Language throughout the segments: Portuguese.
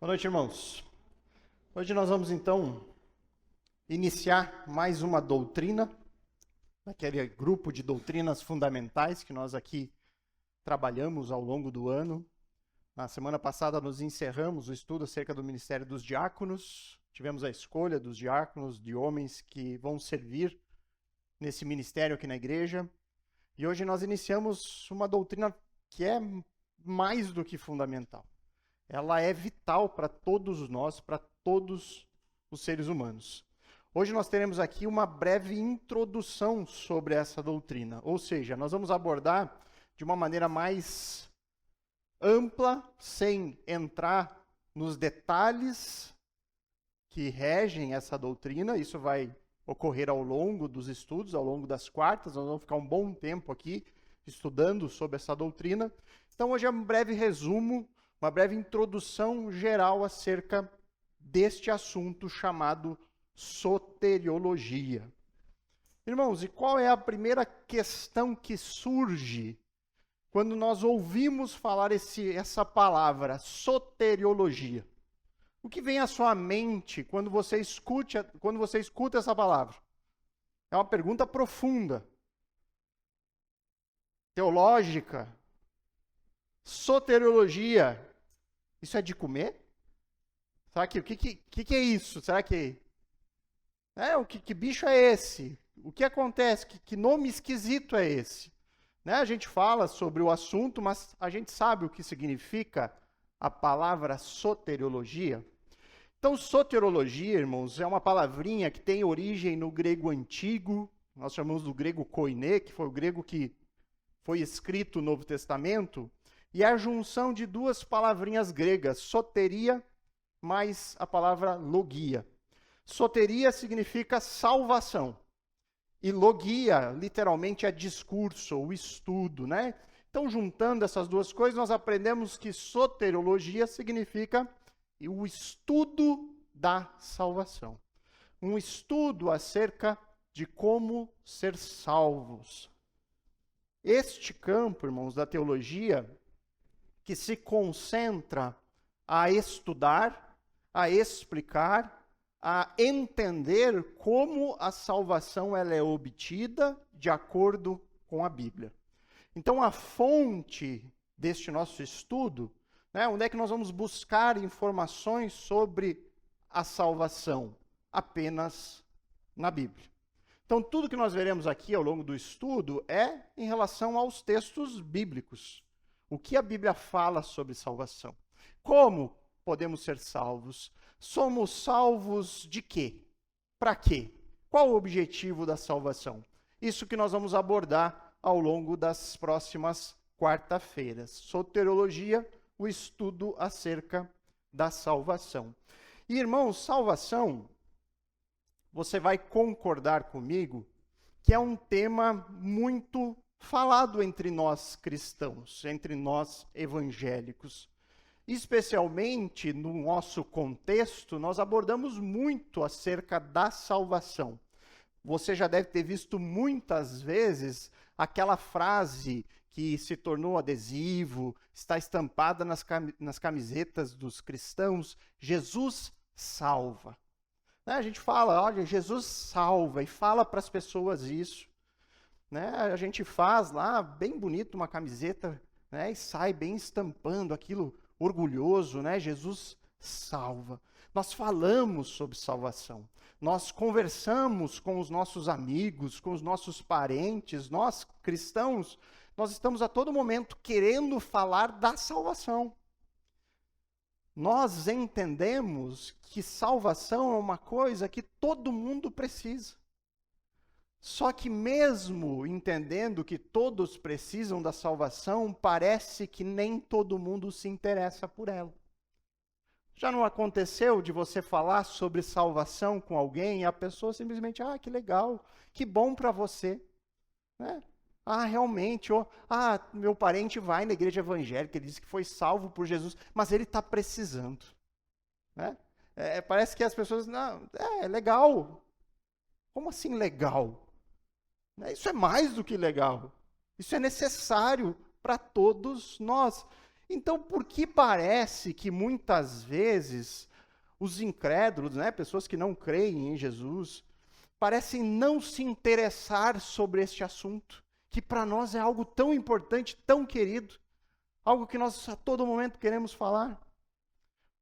Boa noite, irmãos. Hoje nós vamos então iniciar mais uma doutrina, aquele grupo de doutrinas fundamentais que nós aqui trabalhamos ao longo do ano. Na semana passada nós encerramos o estudo acerca do ministério dos diáconos. Tivemos a escolha dos diáconos, de homens que vão servir nesse ministério aqui na igreja. E hoje nós iniciamos uma doutrina que é mais do que fundamental. Ela é vital para todos nós, para todos os seres humanos. Hoje nós teremos aqui uma breve introdução sobre essa doutrina, ou seja, nós vamos abordar de uma maneira mais ampla, sem entrar nos detalhes que regem essa doutrina. Isso vai ocorrer ao longo dos estudos, ao longo das quartas. Nós vamos ficar um bom tempo aqui estudando sobre essa doutrina. Então hoje é um breve resumo, uma breve introdução geral acerca deste assunto chamado soteriologia. Irmãos, e qual é a primeira questão que surge quando nós ouvimos falar essa palavra, soteriologia? O que vem à sua mente quando você escuta essa palavra? É uma pergunta profunda, teológica. Soteriologia, isso é de comer? Será que o que é isso? Será que que bicho é esse? O que acontece? Que nome esquisito é esse? Né? A gente fala sobre o assunto, mas a gente sabe o que significa a palavra soteriologia? Então, soteriologia, irmãos, é uma palavrinha que tem origem no grego antigo. Nós chamamos do grego koiné, que foi o grego que foi escrito o Novo Testamento. E é a junção de duas palavrinhas gregas, soteria mais a palavra logia. Soteria significa salvação. E logia, literalmente, é discurso ou estudo, né? Então, juntando essas duas coisas, nós aprendemos que soteriologia significa o estudo da salvação. Um estudo acerca de como ser salvos. Este campo, irmãos, da teologia, que se concentra a estudar, a explicar, a entender como a salvação ela é obtida de acordo com a Bíblia. Então, a fonte deste nosso estudo, onde é que nós vamos buscar informações sobre a salvação? Apenas na Bíblia. Então, tudo que nós veremos aqui ao longo do estudo é em relação aos textos bíblicos. O que a Bíblia fala sobre salvação? Como podemos ser salvos? Somos salvos de quê? Para quê? Qual o objetivo da salvação? Isso que nós vamos abordar ao longo das próximas quarta-feiras. Soteriologia, o estudo acerca da salvação. E, irmãos, salvação, você vai concordar comigo que é um tema muito falado entre nós cristãos, entre nós evangélicos. Especialmente no nosso contexto, nós abordamos muito acerca da salvação. Você já deve ter visto muitas vezes aquela frase que se tornou adesivo, está estampada nas camisetas dos cristãos: Jesus salva. A gente fala, olha, Jesus salva, e fala para as pessoas isso. A gente faz lá, bem bonito, uma camiseta, e sai bem estampando aquilo orgulhoso, Jesus salva. Nós falamos sobre salvação. Nós conversamos com os nossos amigos, com os nossos parentes. Nós, cristãos, nós estamos a todo momento querendo falar da salvação. Nós entendemos que salvação é uma coisa que todo mundo precisa. Só que mesmo entendendo que todos precisam da salvação, parece que nem todo mundo se interessa por ela. Já não aconteceu de você falar sobre salvação com alguém e a pessoa simplesmente, que legal, que bom para você. Realmente, meu parente vai na igreja evangélica, ele diz que foi salvo por Jesus, mas ele está precisando. Parece que as pessoas, é legal. Como assim legal? Isso é mais do que legal. Isso é necessário para todos nós. Então, por que parece que muitas vezes os incrédulos, né, pessoas que não creem em Jesus, parecem não se interessar sobre este assunto, que para nós é algo tão importante, tão querido, algo que nós a todo momento queremos falar?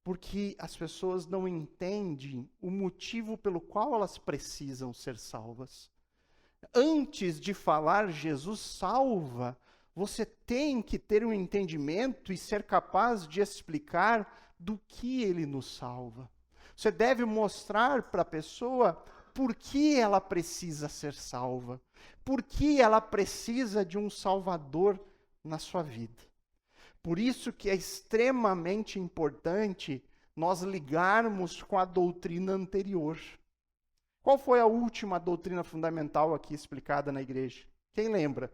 Porque as pessoas não entendem o motivo pelo qual elas precisam ser salvas. Antes de falar Jesus salva, você tem que ter um entendimento e ser capaz de explicar do que ele nos salva. Você deve mostrar para a pessoa por que ela precisa ser salva, por que ela precisa de um Salvador na sua vida. Por isso que é extremamente importante nós ligarmos com a doutrina anterior. Qual foi a última doutrina fundamental aqui explicada na igreja? Quem lembra?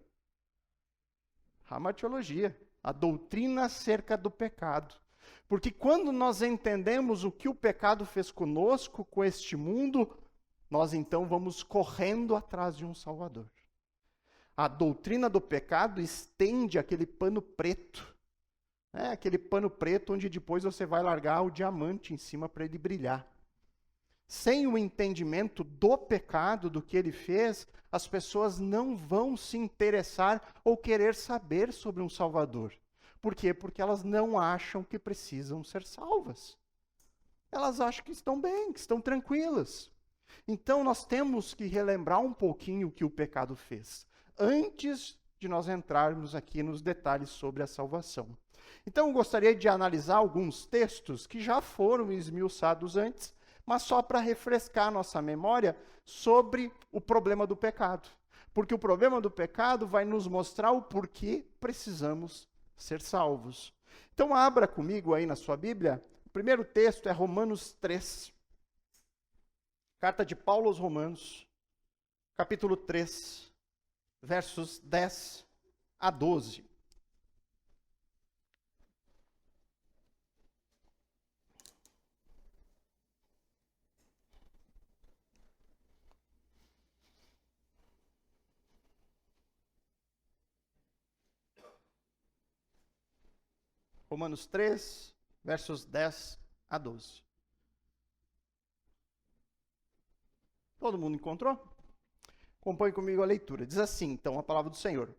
A martiologia, a doutrina acerca do pecado. Porque quando nós entendemos o que o pecado fez conosco, com este mundo, nós então vamos correndo atrás de um Salvador. A doutrina do pecado estende aquele pano preto. Aquele pano preto onde depois você vai largar o diamante em cima para ele brilhar. Sem o entendimento do pecado, do que ele fez, as pessoas não vão se interessar ou querer saber sobre um Salvador. Por quê? Porque elas não acham que precisam ser salvas. Elas acham que estão bem, que estão tranquilas. Então nós temos que relembrar um pouquinho o que o pecado fez, antes de nós entrarmos aqui nos detalhes sobre a salvação. Então eu gostaria de analisar alguns textos que já foram esmiuçados antes, mas só para refrescar nossa memória sobre o problema do pecado. Porque o problema do pecado vai nos mostrar o porquê precisamos ser salvos. Então abra comigo aí na sua Bíblia. O primeiro texto é Romanos 3. Carta de Paulo aos Romanos, capítulo 3, versos 10 a 12. Romanos 3, versos 10 a 12. Todo mundo encontrou? Acompanhe comigo a leitura. Diz assim, então, a palavra do Senhor.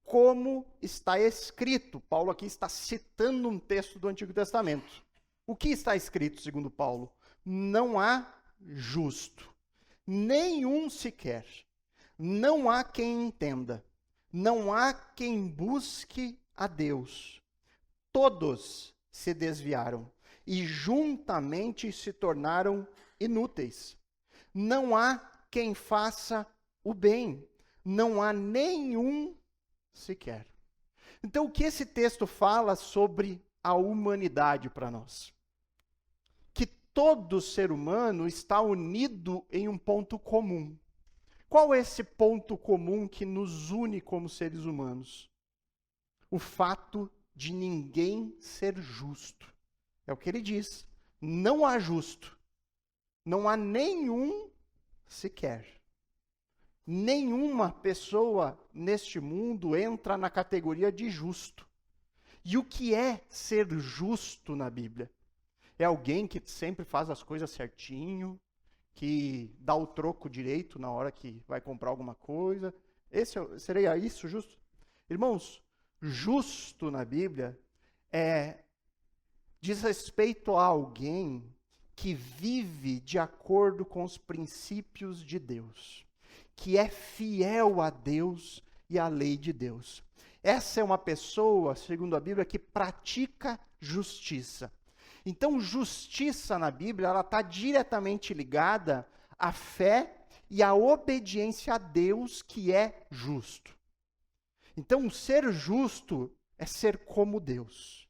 Como está escrito, Paulo aqui está citando um texto do Antigo Testamento. O que está escrito, segundo Paulo? Não há justo, nenhum sequer. Não há quem entenda. Não há quem busque a Deus. Todos se desviaram e juntamente se tornaram inúteis. Não há quem faça o bem, não há nenhum sequer. Então, o que esse texto fala sobre a humanidade para nós? Que todo ser humano está unido em um ponto comum. Qual é esse ponto comum que nos une como seres humanos? O fato de ninguém ser justo. É o que ele diz. Não há justo. Não há nenhum sequer. Nenhuma pessoa neste mundo entra na categoria de justo. E o que é ser justo na Bíblia? É alguém que sempre faz as coisas certinho, que dá o troco direito na hora que vai comprar alguma coisa. Seria isso justo? Irmãos, justo na Bíblia diz respeito a alguém que vive de acordo com os princípios de Deus, que é fiel a Deus e à lei de Deus. Essa é uma pessoa, segundo a Bíblia, que pratica justiça. Então, justiça na Bíblia, ela está diretamente ligada à fé e à obediência a Deus, que é justo. Então, ser justo é ser como Deus.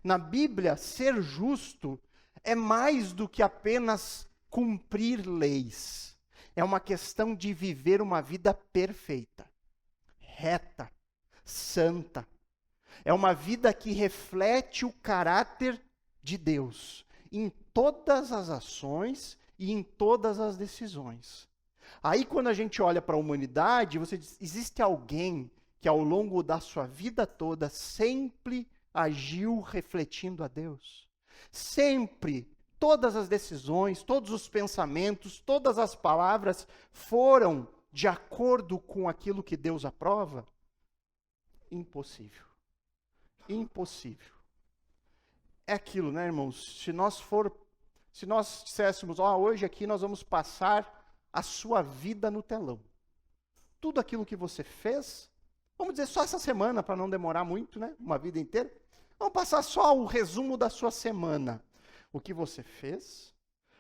Na Bíblia, ser justo é mais do que apenas cumprir leis. É uma questão de viver uma vida perfeita, reta, santa. É uma vida que reflete o caráter de Deus em todas as ações e em todas as decisões. Aí, quando a gente olha para a humanidade, você diz, existe alguém que ao longo da sua vida toda sempre agiu refletindo a Deus? Sempre, todas as decisões, todos os pensamentos, todas as palavras foram de acordo com aquilo que Deus aprova? Impossível. Impossível. É aquilo, né, irmãos? Se nós disséssemos, hoje aqui nós vamos passar a sua vida no telão. Tudo aquilo que você fez, vamos dizer só essa semana, para não demorar muito, né? Uma vida inteira. Vamos passar só o resumo da sua semana. O que você fez,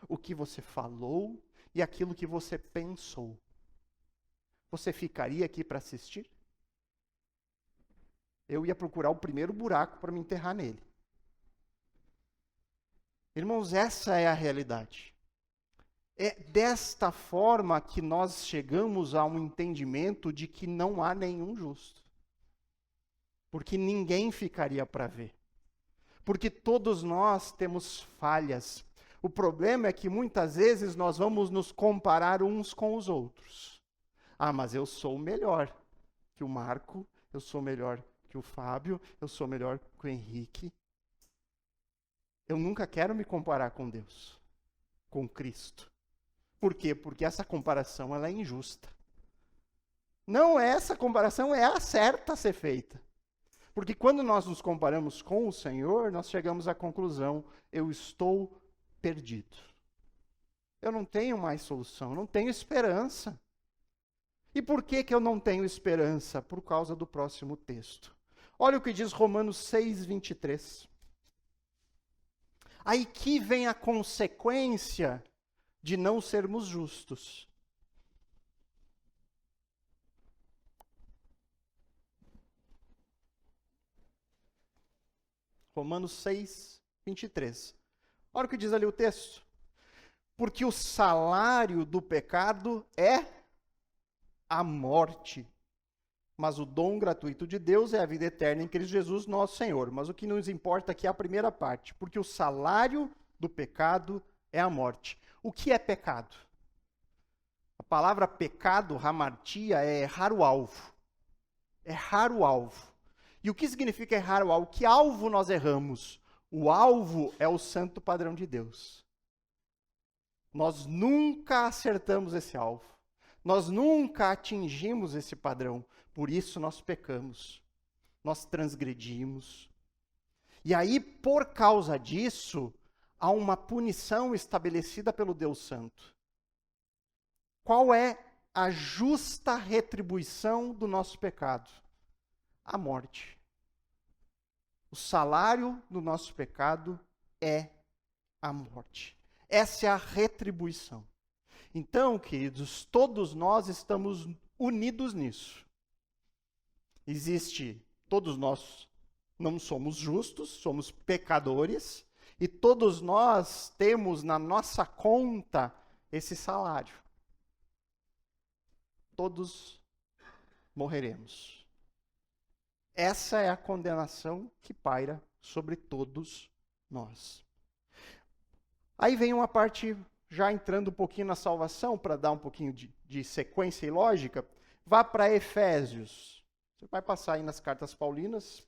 o que você falou e aquilo que você pensou. Você ficaria aqui para assistir? Eu ia procurar o primeiro buraco para me enterrar nele. Irmãos, essa é a realidade. É desta forma que nós chegamos a um entendimento de que não há nenhum justo. Porque ninguém ficaria para ver. Porque todos nós temos falhas. O problema é que muitas vezes nós vamos nos comparar uns com os outros. Mas eu sou melhor que o Marco, eu sou melhor que o Fábio, eu sou melhor que o Henrique. Eu nunca quero me comparar com Deus, com Cristo. Por quê? Porque essa comparação ela é injusta. Não, essa comparação é a certa a ser feita. Porque quando nós nos comparamos com o Senhor, nós chegamos à conclusão, eu estou perdido. Eu não tenho mais solução, eu não tenho esperança. E por que eu não tenho esperança? Por causa do próximo texto. Olha o que diz Romanos 6, 23. Aí que vem a consequência de não sermos justos. Romanos 6, 23. Olha o que diz ali o texto. Porque o salário do pecado é a morte. Mas o dom gratuito de Deus é a vida eterna em Cristo Jesus, nosso Senhor. Mas o que nos importa aqui é a primeira parte. Porque o salário do pecado é a morte. O que é pecado? A palavra pecado, hamartia, é errar o alvo. Errar o alvo. E o que significa errar o alvo? Que alvo nós erramos? O alvo é o santo padrão de Deus. Nós nunca acertamos esse alvo. Nós nunca atingimos esse padrão. Por isso nós pecamos. Nós transgredimos. E aí, por causa disso, há uma punição estabelecida pelo Deus Santo. Qual é a justa retribuição do nosso pecado? A morte. O salário do nosso pecado é a morte. Essa é a retribuição. Então, queridos, todos nós estamos unidos nisso. Todos nós não somos justos, somos pecadores, e todos nós temos na nossa conta esse salário. Todos morreremos. Essa é a condenação que paira sobre todos nós. Aí vem uma parte, já entrando um pouquinho na salvação, para dar um pouquinho de sequência e lógica, vá para Efésios. Você vai passar aí nas cartas paulinas,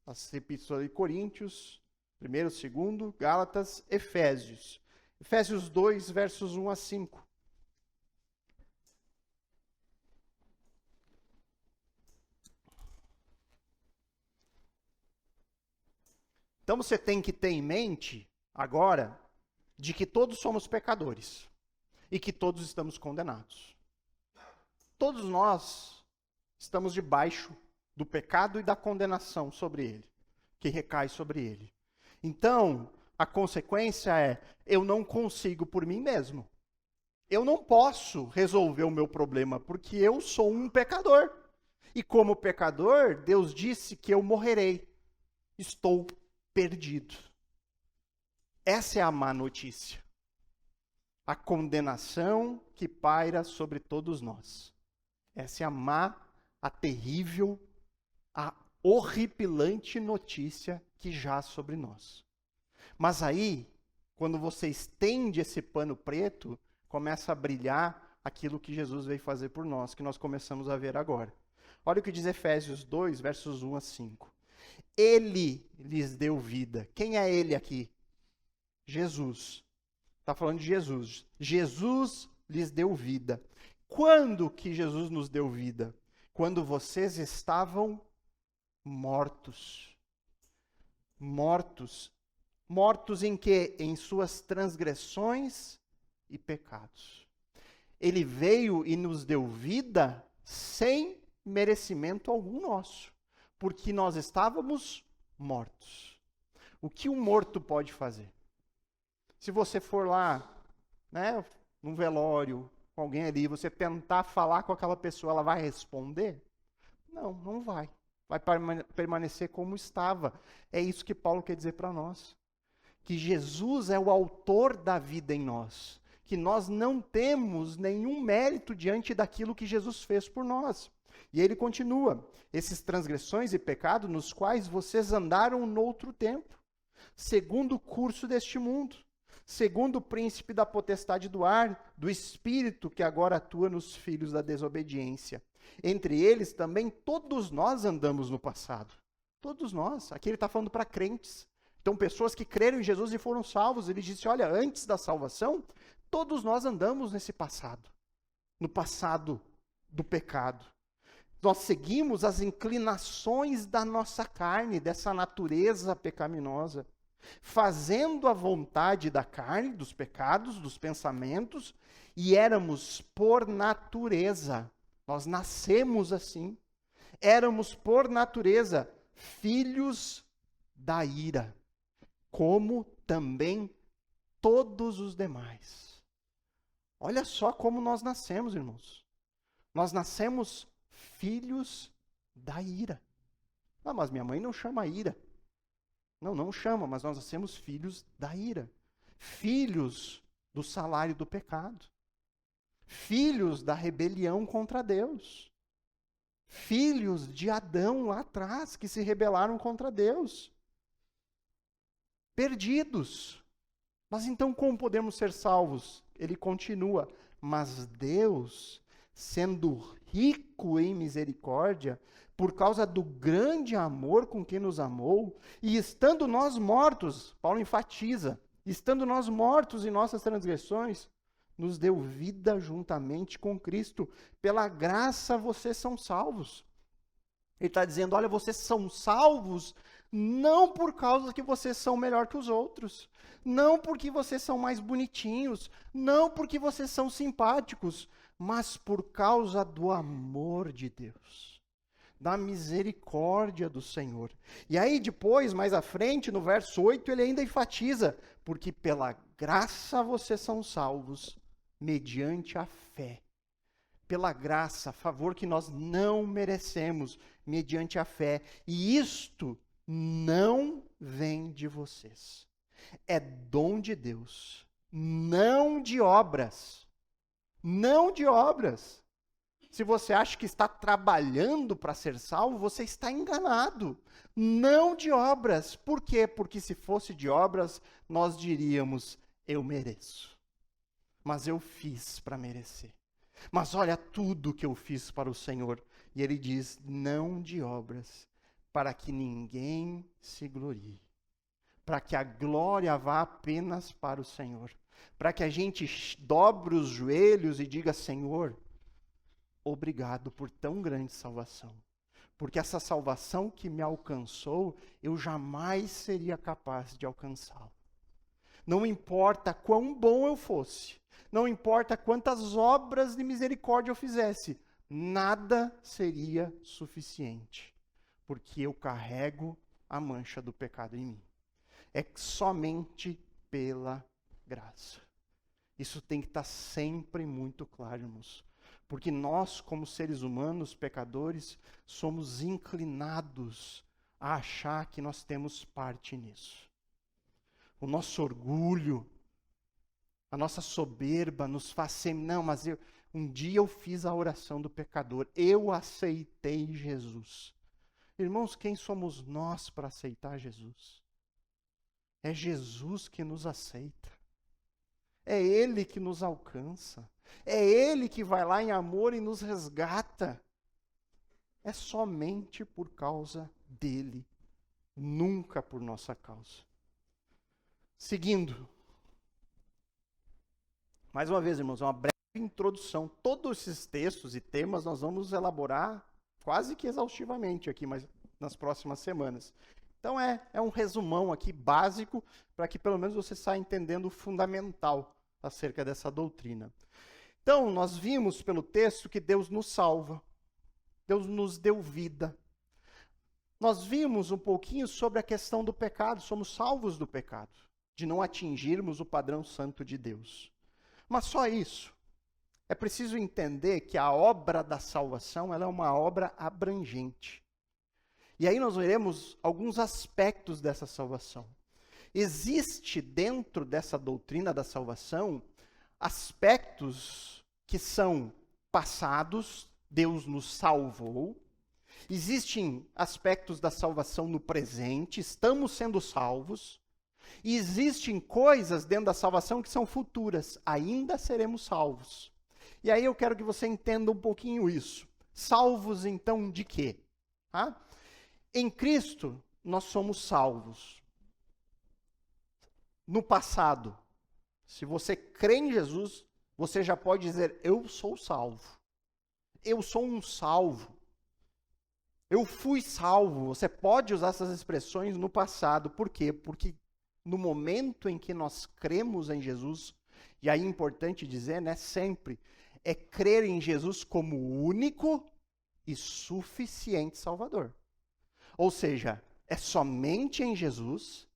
as epístolas de Coríntios, 1º, 2º, Gálatas, Efésios. Efésios 2, versos 1 a 5. Então você tem que ter em mente, agora, de que todos somos pecadores e que todos estamos condenados. Todos nós estamos debaixo do pecado e da condenação sobre ele, que recai sobre ele. Então, a consequência é, eu não consigo por mim mesmo. Eu não posso resolver o meu problema, porque eu sou um pecador. E como pecador, Deus disse que eu morrerei. Estou perdido. Essa é a má notícia. A condenação que paira sobre todos nós. Essa é a má, a terrível, a horripilante notícia que jaz sobre nós. Mas aí, quando você estende esse pano preto, começa a brilhar aquilo que Jesus veio fazer por nós, que nós começamos a ver agora. Olha o que diz Efésios 2, versos 1 a 5. Ele lhes deu vida. Quem é ele aqui? Jesus. Está falando de Jesus. Jesus lhes deu vida. Quando que Jesus nos deu vida? Quando vocês estavam mortos. Mortos. Mortos em quê? Em suas transgressões e pecados. Ele veio e nos deu vida sem merecimento algum nosso, porque nós estávamos mortos. O que um morto pode fazer? Se você for lá, né, num velório, com alguém ali, você tentar falar com aquela pessoa, ela vai responder? Não, não vai. Vai permanecer como estava. É isso que Paulo quer dizer para nós. Que Jesus é o autor da vida em nós. Que nós não temos nenhum mérito diante daquilo que Jesus fez por nós. E ele continua: esses transgressões e pecados nos quais vocês andaram noutro tempo, segundo o curso deste mundo, segundo o príncipe da potestade do ar, do espírito que agora atua nos filhos da desobediência. Entre eles também todos nós andamos no passado. Todos nós. Aqui ele está falando para crentes. Então, pessoas que creram em Jesus e foram salvos. Ele disse, olha, antes da salvação, todos nós andamos nesse passado. No passado do pecado. Nós seguimos as inclinações da nossa carne, dessa natureza pecaminosa. Fazendo a vontade da carne, dos pecados, dos pensamentos, e éramos por natureza. Nós nascemos assim. Éramos por natureza filhos da ira, como também todos os demais. Olha só como nós nascemos, irmãos. Nós nascemos filhos da ira. Ah, mas minha mãe não chama ira. Não, não chama, mas nós nascemos filhos da ira. Filhos do salário do pecado. Filhos da rebelião contra Deus. Filhos de Adão lá atrás, que se rebelaram contra Deus. Perdidos. Mas então como podemos ser salvos? Ele continua, mas Deus, sendo rico em misericórdia, por causa do grande amor com que nos amou, e estando nós mortos, Paulo enfatiza, estando nós mortos em nossas transgressões, nos deu vida juntamente com Cristo. Pela graça vocês são salvos. Ele está dizendo, olha, vocês são salvos não por causa que vocês são melhor que os outros, não porque vocês são mais bonitinhos, não porque vocês são simpáticos, mas por causa do amor de Deus, da misericórdia do Senhor. E aí depois, mais à frente, no verso 8, ele ainda enfatiza, porque pela graça vocês são salvos, mediante a fé. Pela graça, favor que nós não merecemos, mediante a fé. E isto não vem de vocês. É dom de Deus, não de obras. Não de obras. Se você acha que está trabalhando para ser salvo, você está enganado. Não de obras. Por quê? Porque se fosse de obras, nós diríamos, eu mereço. Mas eu fiz para merecer. Mas olha tudo que eu fiz para o Senhor. E ele diz, não de obras, para que ninguém se glorie. Para que a glória vá apenas para o Senhor. Para que a gente dobre os joelhos e diga, Senhor, obrigado por tão grande salvação. Porque essa salvação que me alcançou, eu jamais seria capaz de alcançá-la. Não importa quão bom eu fosse, não importa quantas obras de misericórdia eu fizesse, nada seria suficiente, porque eu carrego a mancha do pecado em mim. É somente pela graça. Isso tem que estar sempre muito claro, irmãos. Porque nós, como seres humanos, pecadores, somos inclinados a achar que nós temos parte nisso. O nosso orgulho, a nossa soberba nos faz sempre, não, mas um dia eu fiz a oração do pecador, eu aceitei Jesus. Irmãos, quem somos nós para aceitar Jesus? É Jesus que nos aceita. É Ele que nos alcança. É Ele que vai lá em amor e nos resgata. É somente por causa dEle. nunca por nossa causa. Seguindo. Mais uma vez, irmãos, uma breve introdução. Todos esses textos e temas nós vamos elaborar quase que exaustivamente aqui, mas nas próximas semanas. Então é um resumão aqui básico para que pelo menos você saia entendendo o fundamental acerca dessa doutrina. Então, nós vimos pelo texto que Deus nos salva. Deus nos deu vida. Nós vimos um pouquinho sobre a questão do pecado, somos salvos do pecado, de não atingirmos o padrão santo de Deus. Mas só isso. É preciso entender que a obra da salvação ela é uma obra abrangente. E aí nós veremos alguns aspectos dessa salvação. Existe dentro dessa doutrina da salvação aspectos que são passados, Deus nos salvou. Existem aspectos da salvação no presente, estamos sendo salvos. E existem coisas dentro da salvação que são futuras, ainda seremos salvos. E aí eu quero que você entenda um pouquinho isso. Salvos então de quê? Em Cristo nós somos salvos. No passado, se você crê em Jesus, você já pode dizer, eu sou salvo. Eu sou um salvo. Eu fui salvo. Você pode usar essas expressões no passado. Por quê? Porque no momento em que nós cremos em Jesus, e aí é importante dizer, sempre, é crer em Jesus como único e suficiente Salvador. Ou seja, é somente em Jesus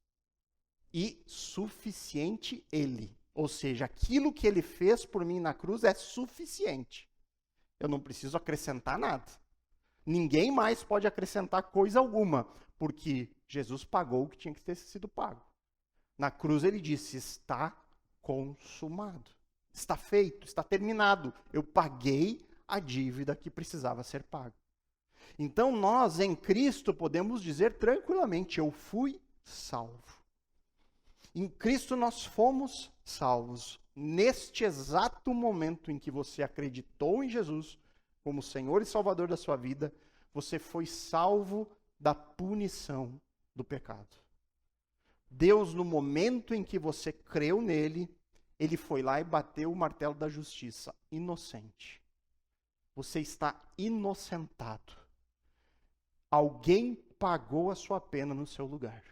e suficiente Ele. Ou seja, aquilo que Ele fez por mim na cruz é suficiente. Eu não preciso acrescentar nada. Ninguém mais pode acrescentar coisa alguma, porque Jesus pagou o que tinha que ter sido pago. Na cruz Ele disse, está consumado. Está feito, está terminado. Eu paguei a dívida que precisava ser paga. Então nós, em Cristo, podemos dizer tranquilamente, eu fui salvo. Em Cristo nós fomos salvos. Neste exato momento em que você acreditou em Jesus como Senhor e Salvador da sua vida, você foi salvo da punição do pecado. Deus, no momento em que você creu nele, Ele foi lá e bateu o martelo da justiça. Inocente. Você está inocentado. Alguém pagou a sua pena no seu lugar.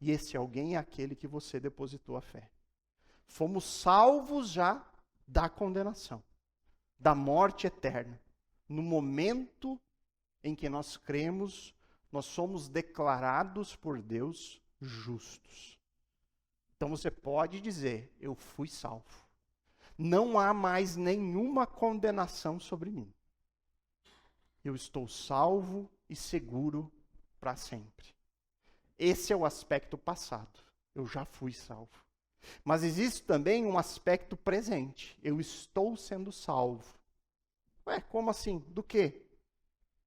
E esse alguém é aquele que você depositou a fé. Fomos salvos já da condenação, da morte eterna. No momento em que nós cremos, nós somos declarados por Deus justos. Então você pode dizer, eu fui salvo. Não há mais nenhuma condenação sobre mim. Eu estou salvo e seguro para sempre. Esse é o aspecto passado. Eu já fui salvo. Mas existe também um aspecto presente. Eu estou sendo salvo. Ué, como assim? Do quê?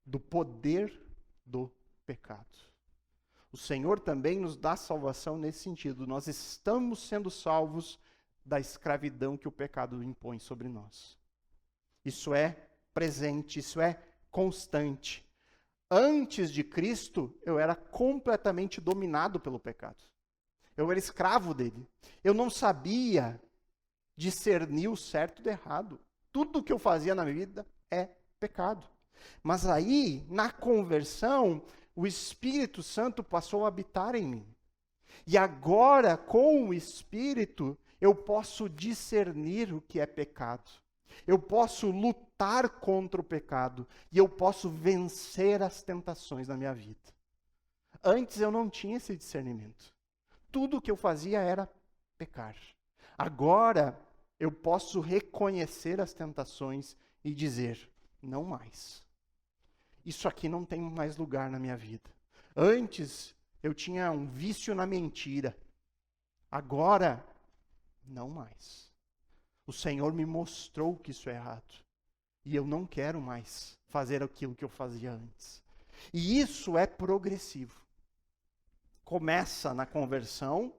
Do poder do pecado. O Senhor também nos dá salvação nesse sentido. Nós estamos sendo salvos da escravidão que o pecado impõe sobre nós. Isso é presente, isso é constante. Antes de Cristo, eu era completamente dominado pelo pecado. Eu era escravo dele. Eu não sabia discernir o certo do errado. Tudo que eu fazia na vida é pecado. Mas aí, na conversão, o Espírito Santo passou a habitar em mim. E agora, com o Espírito, eu posso discernir o que é pecado. Eu posso lutar contra o pecado. E eu posso vencer as tentações na minha vida. Antes eu não tinha esse discernimento. Tudo o que eu fazia era pecar. Agora eu posso reconhecer as tentações e dizer, não mais. Isso aqui não tem mais lugar na minha vida. Antes eu tinha um vício na mentira. Agora, não mais. O Senhor me mostrou que isso é errado. E eu não quero mais fazer aquilo que eu fazia antes. E isso é progressivo. Começa na conversão,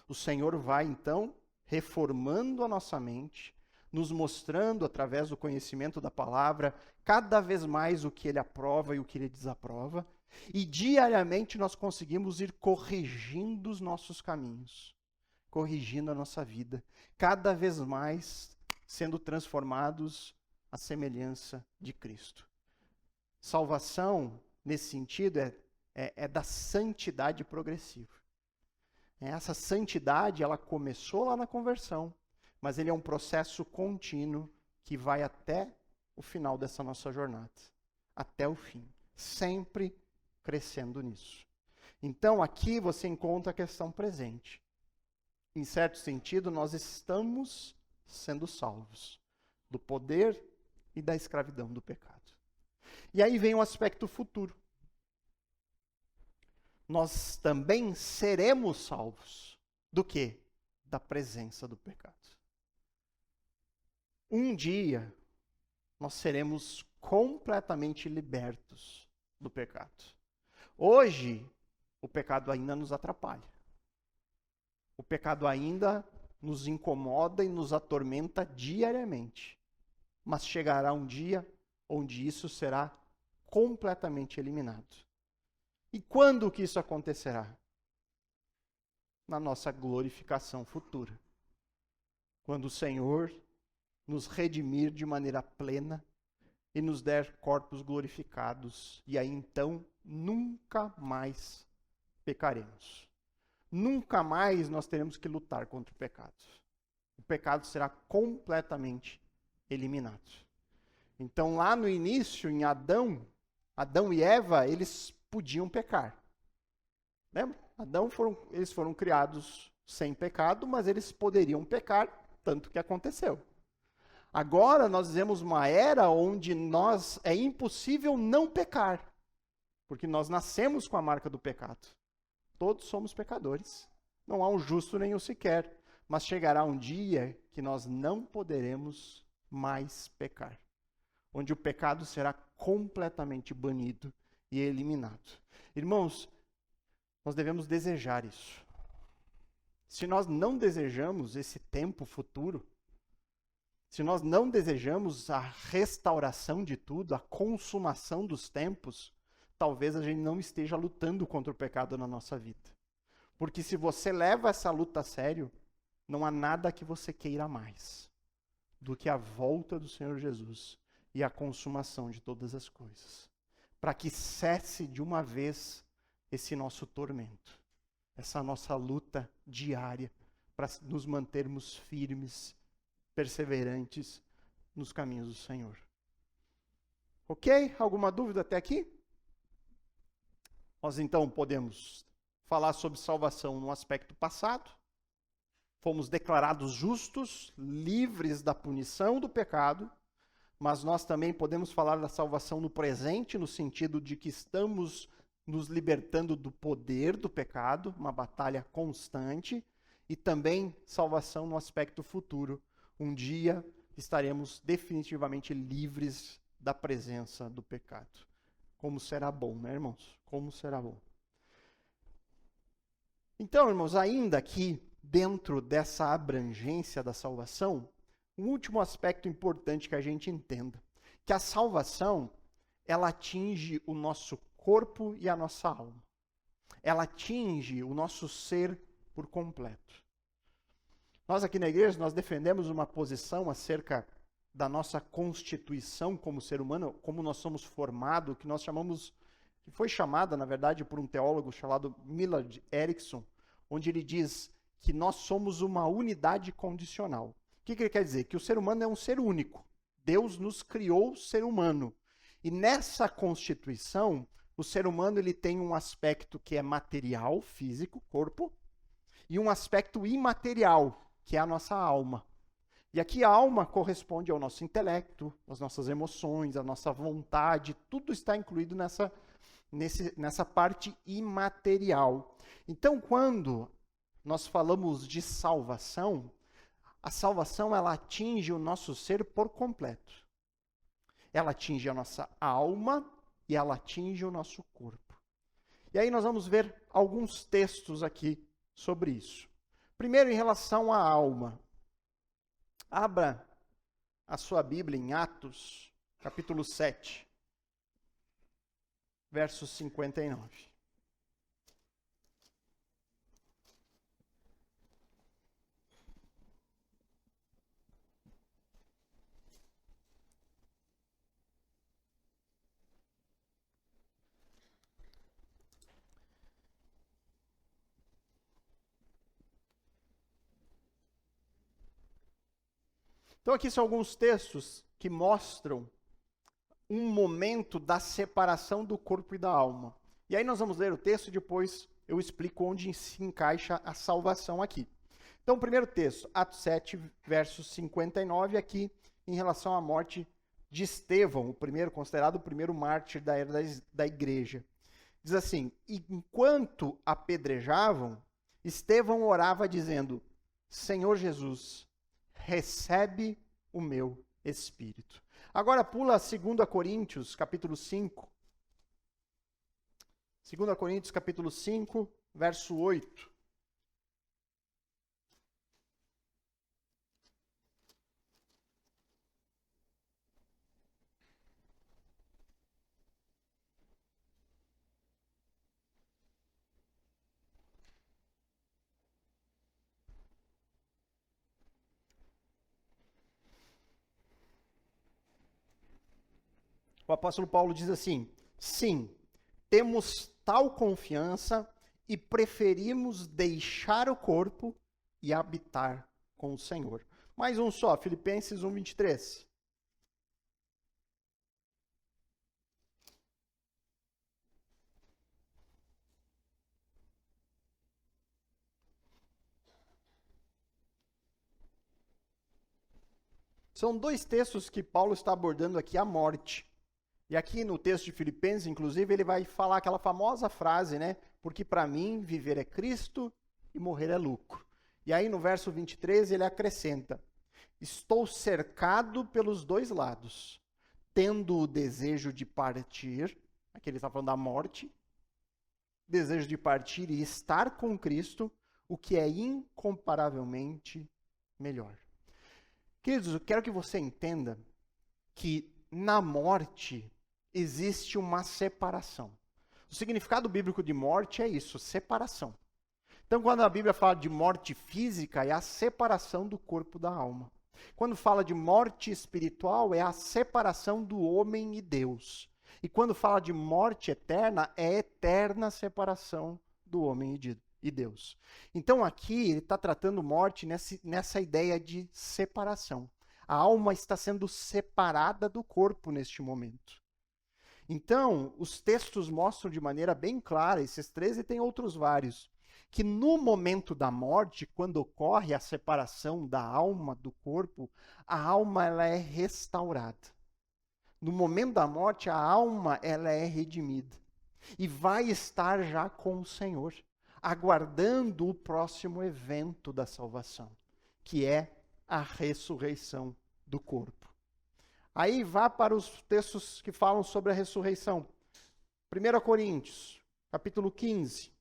o Senhor vai então reformando a nossa mente, nos mostrando através do conhecimento da palavra, cada vez mais o que Ele aprova e o que Ele desaprova. E diariamente nós conseguimos ir corrigindo os nossos caminhos, corrigindo a nossa vida, cada vez mais sendo transformados à semelhança de Cristo. Salvação, nesse sentido, é da santidade progressiva. Essa santidade, ela começou lá na conversão, mas ele é um processo contínuo que vai até o final dessa nossa jornada, até o fim, sempre crescendo nisso. Então, aqui você encontra a questão presente. Em certo sentido, nós estamos sendo salvos do poder e da escravidão do pecado. E aí vem o aspecto futuro. Nós também seremos salvos do quê? Da presença do pecado. Um dia, nós seremos completamente libertos do pecado. Hoje, o pecado ainda nos atrapalha. O pecado ainda nos incomoda e nos atormenta diariamente. Mas chegará um dia onde isso será completamente eliminado. E quando que isso acontecerá? Na nossa glorificação futura. Quando o Senhor nos redimir de maneira plena e nos der corpos glorificados. E aí então, nunca mais pecaremos. Nunca mais nós teremos que lutar contra o pecado. O pecado será completamente eliminado. Então, lá no início, em Adão e Eva, eles podiam pecar. Lembra? Eles foram criados sem pecado, mas eles poderiam pecar, tanto que aconteceu. Agora nós vivemos uma era onde é impossível não pecar, porque nós nascemos com a marca do pecado. Todos somos pecadores. Não há um justo nenhum sequer, mas chegará um dia que nós não poderemos mais pecar, onde o pecado será completamente banido e eliminado. Irmãos, nós devemos desejar isso. Se nós não desejamos esse tempo futuro, se nós não desejamos a restauração de tudo, a consumação dos tempos, talvez a gente não esteja lutando contra o pecado na nossa vida. Porque se você leva essa luta a sério, não há nada que você queira mais do que a volta do Senhor Jesus e a consumação de todas as coisas. Para que cesse de uma vez esse nosso tormento, essa nossa luta diária, para nos mantermos firmes, perseverantes nos caminhos do Senhor. Ok? Alguma dúvida até aqui? Nós então podemos falar sobre salvação no aspecto passado. Fomos declarados justos, livres da punição do pecado, mas nós também podemos falar da salvação no presente, no sentido de que estamos nos libertando do poder do pecado, uma batalha constante, e também salvação no aspecto futuro. Um dia estaremos definitivamente livres da presença do pecado. Como será bom, né, irmãos? Como será bom. Então, irmãos, ainda aqui, dentro dessa abrangência da salvação, um último aspecto importante que a gente entenda, que a salvação, ela atinge o nosso corpo e a nossa alma. Ela atinge o nosso ser por completo. Nós aqui na igreja, nós defendemos uma posição acerca da nossa constituição como ser humano, como nós somos formados, que nós chamamos, que foi chamada, na verdade, por um teólogo chamado Millard Erickson, onde ele diz que nós somos uma unidade condicional. O que ele quer dizer? Que o ser humano é um ser único. Deus nos criou ser humano. E nessa constituição, o ser humano ele tem um aspecto que é material, físico, corpo, e um aspecto imaterial, que é a nossa alma. E aqui a alma corresponde ao nosso intelecto, às nossas emoções, à nossa vontade, tudo está incluído nessa parte imaterial. Então, quando nós falamos de salvação, a salvação ela atinge o nosso ser por completo. Ela atinge a nossa alma e ela atinge o nosso corpo. E aí nós vamos ver alguns textos aqui sobre isso. Primeiro, em relação à alma. Abra a sua Bíblia em Atos, capítulo 7. verso 59. Então, aqui são alguns textos que mostram um momento da separação do corpo e da alma. E aí nós vamos ler o texto e depois eu explico onde se encaixa a salvação aqui. Então, o primeiro texto, Atos 7, verso 59, aqui em relação à morte de Estevão, o primeiro, considerado o primeiro mártir da era da igreja. Diz assim: enquanto apedrejavam, Estevão orava dizendo: Senhor Jesus, recebe o meu espírito. Agora pula a 2 Coríntios, capítulo 5. 2 Coríntios, capítulo 5, verso 8. O apóstolo Paulo diz assim: sim, temos tal confiança e preferimos deixar o corpo e habitar com o Senhor. Mais um só, Filipenses 1, 23. São dois textos que Paulo está abordando aqui a morte. E aqui no texto de Filipenses, inclusive, ele vai falar aquela famosa frase, né? Porque para mim viver é Cristo e morrer é lucro. E aí no verso 23 ele acrescenta: estou cercado pelos dois lados, tendo o desejo de partir, aqui ele está falando da morte, desejo de partir e estar com Cristo, o que é incomparavelmente melhor. Queridos, eu quero que você entenda que na morte existe uma separação. O significado bíblico de morte é isso, separação. Então, quando a Bíblia fala de morte física, é a separação do corpo da alma. Quando fala de morte espiritual, é a separação do homem e Deus. E quando fala de morte eterna, é a eterna separação do homem e Deus. Então, aqui, ele está tratando morte nessa ideia de separação. A alma está sendo separada do corpo neste momento. Então, os textos mostram de maneira bem clara, esses 13 e tem outros vários, que no momento da morte, quando ocorre a separação da alma do corpo, a alma ela é restaurada. No momento da morte, a alma ela é redimida e vai estar já com o Senhor, aguardando o próximo evento da salvação, que é a ressurreição do corpo. Aí vá para os textos que falam sobre a ressurreição. 1 Coríntios, capítulo 15.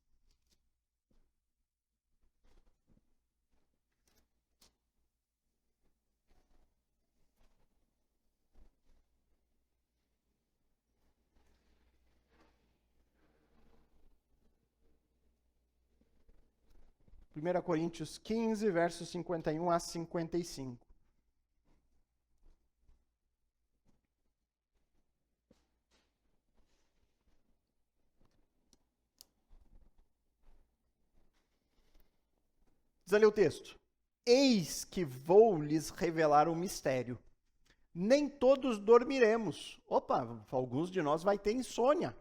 Primeira Coríntios 15, versos 51 a 55. Diz ali o texto: eis que vou lhes revelar um mistério. Nem todos dormiremos. Opa, alguns de nós vai ter insônia.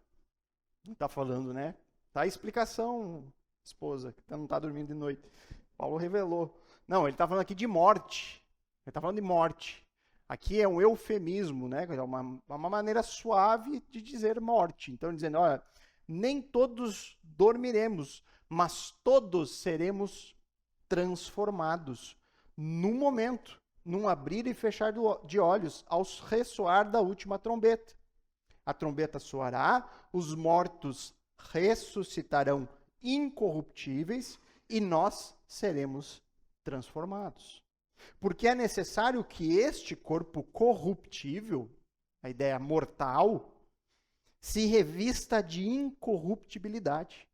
Não está falando, né? Tá a explicação, esposa, que não está dormindo de noite. Paulo revelou. Não, ele está falando aqui de morte. Ele está falando de morte. Aqui é um eufemismo, né? É uma maneira suave de dizer morte. Então, dizendo, olha, nem todos dormiremos, mas todos seremos transformados num momento, num abrir e fechar de olhos, ao ressoar da última trombeta. A trombeta soará, os mortos ressuscitarão incorruptíveis e nós seremos transformados. Porque é necessário que este corpo corruptível, a ideia mortal, se revista de incorruptibilidade,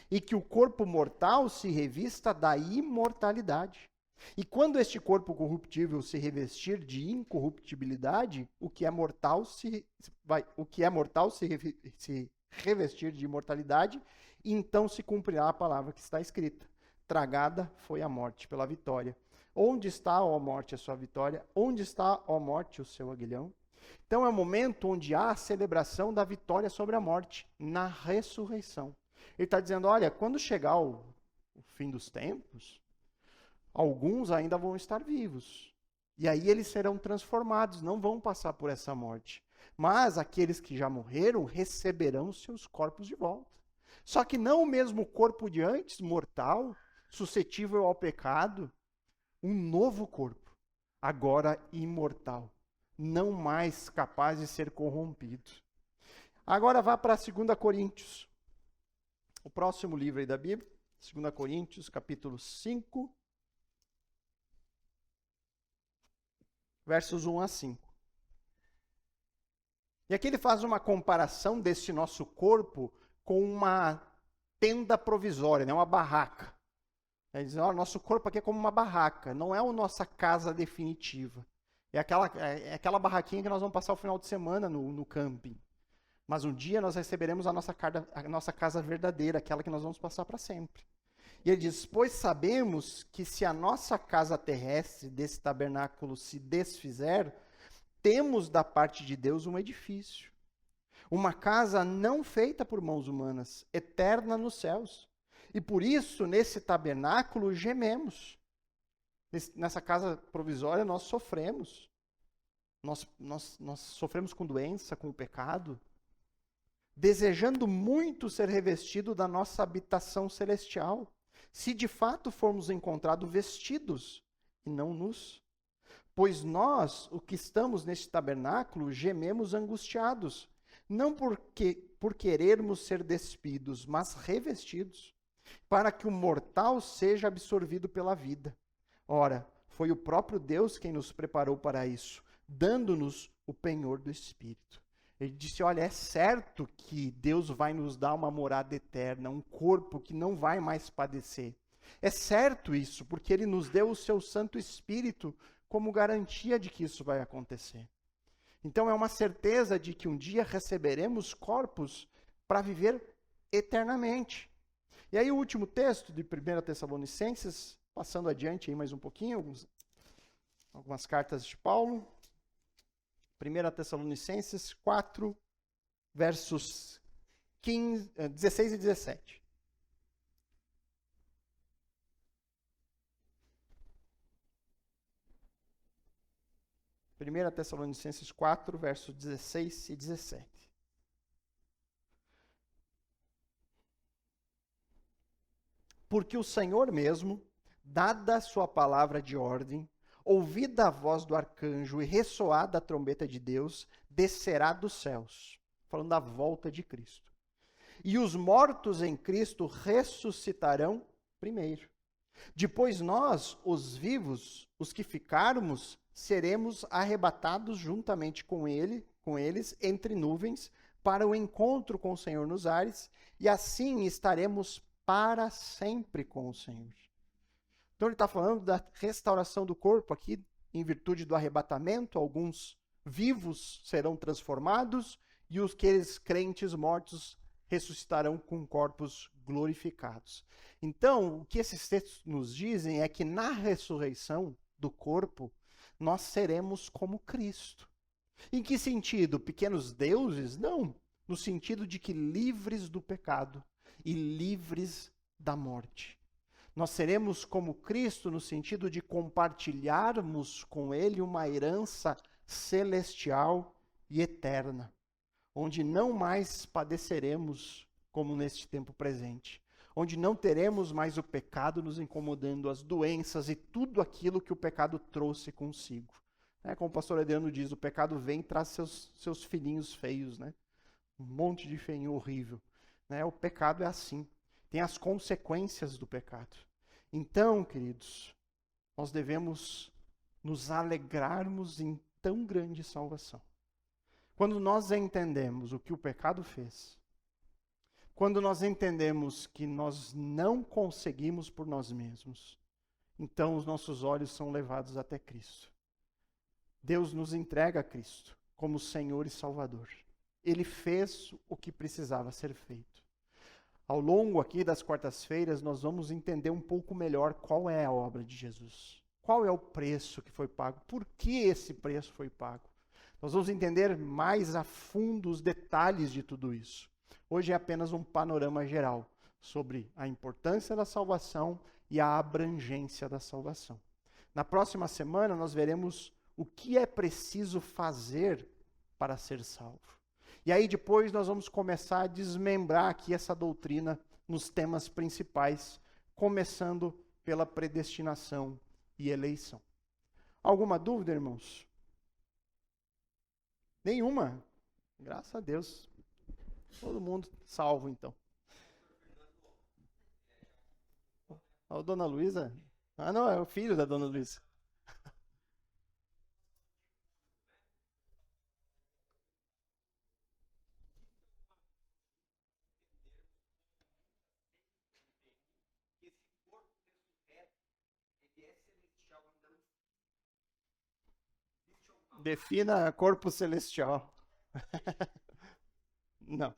e que o corpo mortal se revista da imortalidade. E quando este corpo corruptível se revestir de incorruptibilidade, o que é mortal se revestir de imortalidade, então se cumprirá a palavra que está escrita: tragada foi a morte pela vitória. Onde está, ó morte, a sua vitória? Onde está, ó morte, o seu aguilhão? Então é o momento onde há a celebração da vitória sobre a morte, na ressurreição. Ele está dizendo, olha, quando chegar o fim dos tempos, alguns ainda vão estar vivos. E aí eles serão transformados, não vão passar por essa morte. Mas aqueles que já morreram receberão seus corpos de volta. Só que não o mesmo corpo de antes, mortal, suscetível ao pecado, um novo corpo, agora imortal, não mais capaz de ser corrompido. Agora vá para 2 Coríntios, o próximo livro aí da Bíblia, 2 Coríntios, capítulo 5, versos 1 a 5. E aqui ele faz uma comparação desse nosso corpo com uma tenda provisória, né, uma barraca. Ele diz, nosso corpo aqui é como uma barraca, não é a nossa casa definitiva. É aquela barraquinha que nós vamos passar o final de semana no camping. Mas um dia nós receberemos a nossa casa verdadeira, aquela que nós vamos passar para sempre. E ele diz, pois sabemos que se a nossa casa terrestre desse tabernáculo se desfizer, temos da parte de Deus um edifício. Uma casa não feita por mãos humanas, eterna nos céus. E por isso, nesse tabernáculo, gememos. Nessa casa provisória, nós sofremos. Nós sofremos com doença, com o pecado, desejando muito ser revestido da nossa habitação celestial, se de fato formos encontrados vestidos e não nus. Pois nós, o que estamos neste tabernáculo, gememos angustiados, não por querermos ser despidos, mas revestidos, para que o mortal seja absorvido pela vida. Ora, foi o próprio Deus quem nos preparou para isso, dando-nos o penhor do Espírito. Ele disse, olha, é certo que Deus vai nos dar uma morada eterna, um corpo que não vai mais padecer. É certo isso, porque Ele nos deu o seu Santo Espírito como garantia de que isso vai acontecer. Então é uma certeza de que um dia receberemos corpos para viver eternamente. E aí o último texto de 1 Tessalonicenses, passando adiante aí mais um pouquinho, algumas cartas de Paulo. 1 Tessalonicenses 4, versos 16 e 17. Primeira Tessalonicenses 4, versos 16 e 17. Porque o Senhor mesmo, dada a sua palavra de ordem, ouvida a voz do arcanjo e ressoada a trombeta de Deus, descerá dos céus. Falando da volta de Cristo. E os mortos em Cristo ressuscitarão primeiro. Depois nós, os vivos, os que ficarmos, seremos arrebatados juntamente com eles entre nuvens para o encontro com o Senhor nos ares, e assim estaremos para sempre com o Senhor. Então ele está falando da restauração do corpo aqui, em virtude do arrebatamento. Alguns vivos serão transformados e aqueles crentes mortos ressuscitarão com corpos glorificados. Então, o que esses textos nos dizem é que na ressurreição do corpo, nós seremos como Cristo. Em que sentido? Pequenos deuses? Não. No sentido de que livres do pecado e livres da morte. Nós seremos como Cristo no sentido de compartilharmos com Ele uma herança celestial e eterna, onde não mais padeceremos como neste tempo presente, onde não teremos mais o pecado nos incomodando, as doenças e tudo aquilo que o pecado trouxe consigo. Como o pastor Adriano diz, o pecado vem e traz seus filhinhos feios, né? Um monte de feinho horrível. O pecado é assim. Tem as consequências do pecado. Então, queridos, nós devemos nos alegrarmos em tão grande salvação. Quando nós entendemos o que o pecado fez, quando nós entendemos que nós não conseguimos por nós mesmos, então os nossos olhos são levados até Cristo. Deus nos entrega a Cristo como Senhor e Salvador. Ele fez o que precisava ser feito. Ao longo aqui das quartas-feiras, nós vamos entender um pouco melhor qual é a obra de Jesus. Qual é o preço que foi pago? Por que esse preço foi pago? Nós vamos entender mais a fundo os detalhes de tudo isso. Hoje é apenas um panorama geral sobre a importância da salvação e a abrangência da salvação. Na próxima semana, nós veremos o que é preciso fazer para ser salvo. E aí depois nós vamos começar a desmembrar aqui essa doutrina nos temas principais, começando pela predestinação e eleição. Alguma dúvida, irmãos? Nenhuma? Graças a Deus. Todo mundo salvo, então. A dona Luísa? Ah, não, é o filho da dona Luísa. Defina corpo celestial. Não.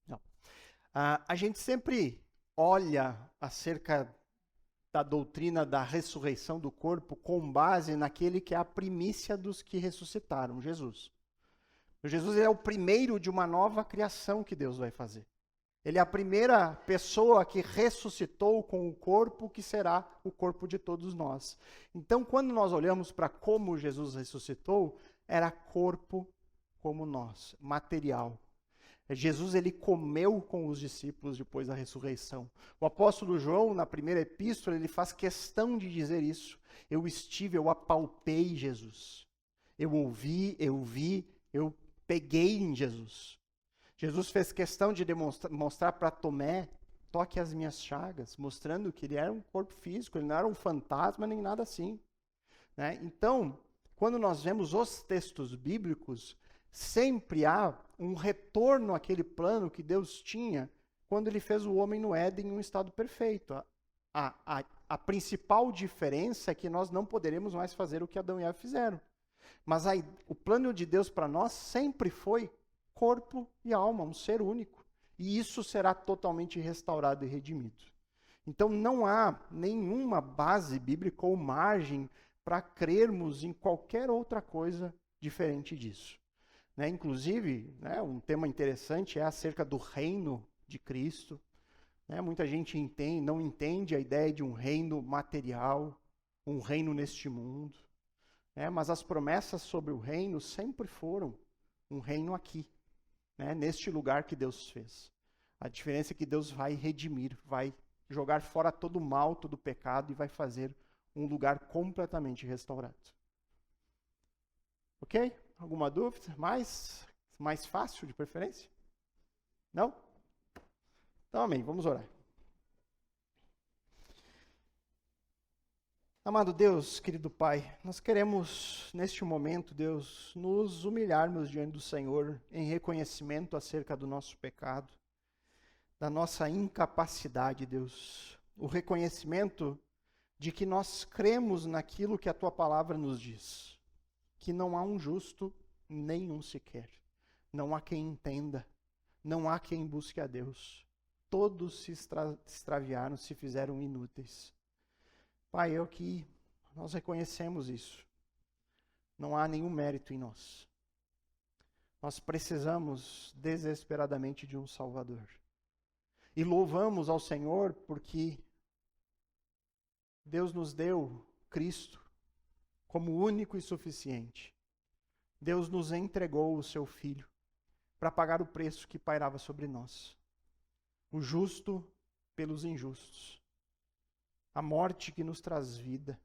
Não. A gente sempre olha acerca da doutrina da ressurreição do corpo com base naquele que é a primícia dos que ressuscitaram, Jesus. Jesus é o primeiro de uma nova criação que Deus vai fazer. Ele é a primeira pessoa que ressuscitou com o corpo que será o corpo de todos nós. Então, quando nós olhamos para como Jesus ressuscitou, era corpo como nós, material. Jesus, ele comeu com os discípulos depois da ressurreição. O apóstolo João, na primeira epístola, ele faz questão de dizer isso. Eu apalpei Jesus. Eu ouvi, eu vi, eu peguei em Jesus. Jesus fez questão de mostrar para Tomé, toque as minhas chagas, mostrando que ele era um corpo físico, ele não era um fantasma nem nada assim. Né? Então, quando nós vemos os textos bíblicos, sempre há um retorno àquele plano que Deus tinha quando ele fez o homem no Éden em um estado perfeito. A principal diferença é que nós não poderemos mais fazer o que Adão e Eva fizeram. Mas o plano de Deus para nós sempre foi corpo e alma, um ser único. E isso será totalmente restaurado e redimido. Então não há nenhuma base bíblica ou margem para crermos em qualquer outra coisa diferente disso. Né? Inclusive, né, um tema interessante é acerca do reino de Cristo. Né? Muita gente não entende a ideia de um reino material, um reino neste mundo. Né? Mas as promessas sobre o reino sempre foram um reino aqui. Né, neste lugar que Deus fez. A diferença é que Deus vai redimir, vai jogar fora todo o mal, todo o pecado e vai fazer um lugar completamente restaurado. Ok? Alguma dúvida? Mais fácil de preferência? Não? Então, amém. Vamos orar. Amado Deus, querido Pai, nós queremos, neste momento, Deus, nos humilharmos diante do Senhor em reconhecimento acerca do nosso pecado, da nossa incapacidade, Deus. O reconhecimento de que nós cremos naquilo que a Tua palavra nos diz, que não há um justo nenhum sequer, não há quem entenda, não há quem busque a Deus. Todos se extraviaram, se fizeram inúteis. Pai, nós reconhecemos isso. Não há nenhum mérito em nós. Nós precisamos desesperadamente de um Salvador. E louvamos ao Senhor porque Deus nos deu Cristo como único e suficiente. Deus nos entregou o seu Filho para pagar o preço que pairava sobre nós. O justo pelos injustos. A morte que nos traz vida.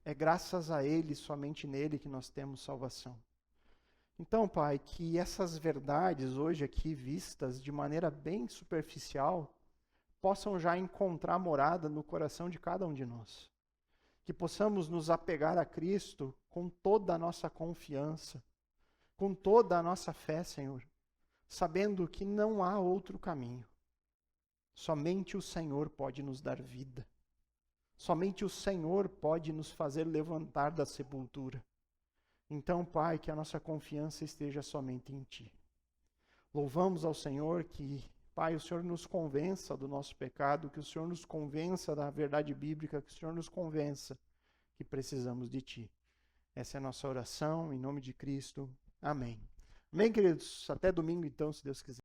É graças a Ele, somente nele, que nós temos salvação. Então, Pai, que essas verdades hoje aqui vistas de maneira bem superficial possam já encontrar morada no coração de cada um de nós. Que possamos nos apegar a Cristo com toda a nossa confiança, com toda a nossa fé, Senhor, sabendo que não há outro caminho. Somente o Senhor pode nos dar vida. Somente o Senhor pode nos fazer levantar da sepultura. Então, Pai, que a nossa confiança esteja somente em Ti. Louvamos ao Senhor que, Pai, o Senhor nos convença do nosso pecado, que o Senhor nos convença da verdade bíblica, que o Senhor nos convença que precisamos de Ti. Essa é a nossa oração, em nome de Cristo. Amém. Amém, queridos? Até domingo, então, se Deus quiser.